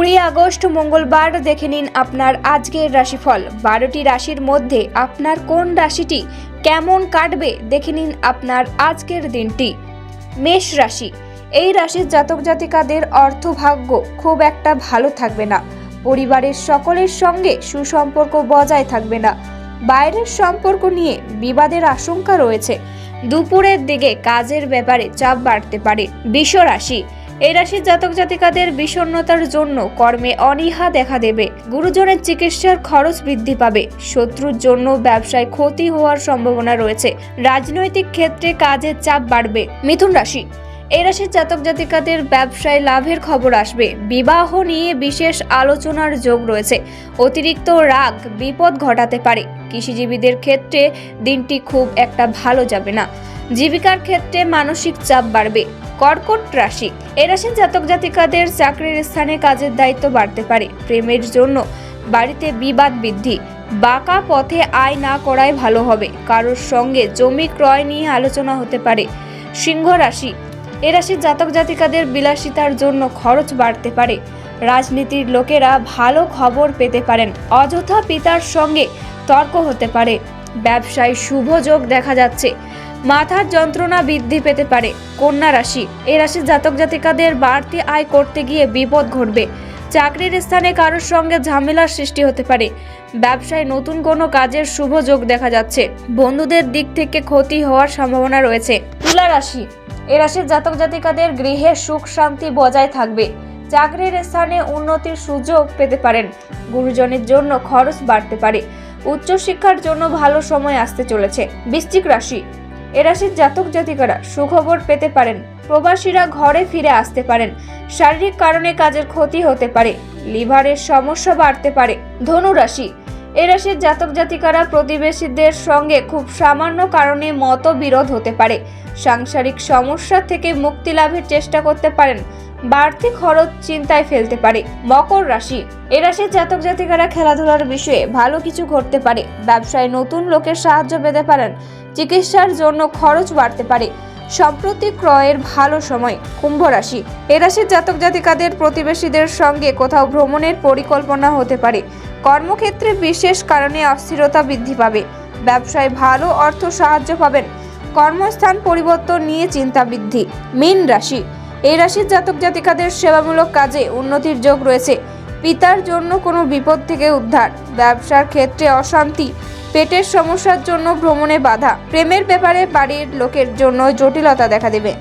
20 August মঙ্গলবার দেখে নিন আপনার আজকের রাশিফল। 12টি রাশির মধ্যে আপনার কোন রাশিটি কেমন কাটবে দেখে নিন আপনার আজকের দিনটি। মেষ রাশি, এই রাশির জাতক জাতিকাদের অর্থভাগ্য খুব একটা ভালো থাকবে না। পরিবারের সকলের সঙ্গে সুসম্পর্ক বজায় থাকবে না। বাইরের সম্পর্ক নিয়ে বিবাদের আশঙ্কা রয়েছে। দুপুরের দিকে কাজের ব্যাপারে চাপ বাড়তে পারে। বৃষ রাশি, এই রাশির জাতক জাতিকাদের বিষণ্ণতার জন্য কর্মে অনীহা দেখা দেবে। গুরুজনের চিকিৎসার খরচ বৃদ্ধি পাবে। শত্রুর জন্য ব্যবসায় ক্ষতি হওয়ার সম্ভাবনা রয়েছে। রাজনৈতিক ক্ষেত্রে কাজের চাপ বাড়বে। মিথুন রাশি, এই রাশির জাতক জাতিকাদের ব্যবসায় লাভের খবর আসবে। বিবাহ নিয়ে বিশেষ আলোচনার যোগ রয়েছে। অতিরিক্ত রাগ বিপদ ঘটাতে পারে। কৃষিজীবীদের ক্ষেত্রে দিনটি খুব একটা ভালো যাবে না। জীবিকার ক্ষেত্রে মানসিক চাপ বাড়বে। কর্কট রাশি, এই রাশির জাতক জাতিকাদের চাকরির স্থানে কাজের দায়িত্ব বাড়তে পারে। প্রেমের জন্য বাড়িতে বিবাদ বৃদ্ধি। বাঁকা পথে আয় না করাই ভালো হবে। কারোর সঙ্গে জমি ক্রয় নিয়ে আলোচনা হতে পারে। সিংহ রাশি, এই রাশির জাতক জাতিকাদের বিলাসিতার জন্য খরচ বাড়তে পারে। রাজনীতির লোকেরা ভালো খবর পেতে পারেন। অযথা পিতার সঙ্গে তর্ক হতে পারে। ব্যবসায় শুভ যোগ দেখা যাচ্ছে। মাথার যন্ত্রণা বৃদ্ধি পেতে পারে। কন্যা রাশি, এই রাশির জাতক জাতিকাদের বাড়তি আয় করতে গিয়ে বিপদ ঘটবে। চাকরির স্থানে কারোর সঙ্গে ঝামেলার সৃষ্টি হতে পারে। ব্যবসায় নতুন কোনো কাজের শুভ যোগ দেখা যাচ্ছে। বন্ধুদের দিক থেকে ক্ষতি হওয়ার সম্ভাবনা রয়েছে। তুলা রাশি, এই রাশির জাতক জাতিকাদের গৃহে সুখ শান্তি বজায় থাকবে। চাকরির স্থানে উন্নতির সুযোগ পেতে পারেন। গুরুজনের জন্য খরচ বাড়তে পারে। উচ্চশিক্ষার জন্য ভালো সময় আসতে চলেছে। বৃশ্চিক রাশি, এ রাশির জাতক জাতিকারা সুখবর পেতে পারেন। প্রবাসীরা ঘরে ফিরে আসতে পারেন। শারীরিক কারণে কাজের ক্ষতি হতে পারে। লিভারের সমস্যা বাড়তে পারে। ধনু রাশি, এ রাশির জাতক জাতিকারা প্রতিবেশীদের সঙ্গে খুব সামান্য কারণে মতবিরোধ হতে পারে। সাংসারিক সমস্যা থেকে মুক্তি লাভের চেষ্টা করতে পারেন। বাড়তি খরচ চিন্তায় ফেলতে পারে। মকর রাশি, এ রাশির জাতক জাতিকারা খেলাধুলার বিষয়ে ভালো কিছু ঘটতে পারে। ব্যবসায় নতুন লোকের সাহায্য পেতে পারেন। চিকিৎসার জন্য খরচ বাড়তে পারে। সম্প্রতি ক্রয়ের ভালো সময়। কুম্ভ রাশি, এ রাশির জাতক জাতিকাদের প্রতিবেশীদের সঙ্গে কোথাও ভ্রমণের পরিকল্পনা হতে পারে। কর্মক্ষেত্রে বিশেষ কারণে অস্থিরতা বৃদ্ধি পাবে। ব্যবসায় ভালো অর্থ সাহায্য পাবেন। কর্মস্থান পরিবর্তন নিয়ে চিন্তা বৃদ্ধি। মীন রাশি, এই রাশির জাতক জাতিকাদের সেবামূলক কাজে উন্নতির যোগ রয়েছে। পিতার জন্য কোনো বিপদ থেকে উদ্ধার। ব্যবসার ক্ষেত্রে অশান্তি। পেটের সমস্যার জন্য ভ্রমণে বাধা। প্রেমের ব্যাপারে বাড়ির লোকের জন্য জটিলতা দেখা দেবে।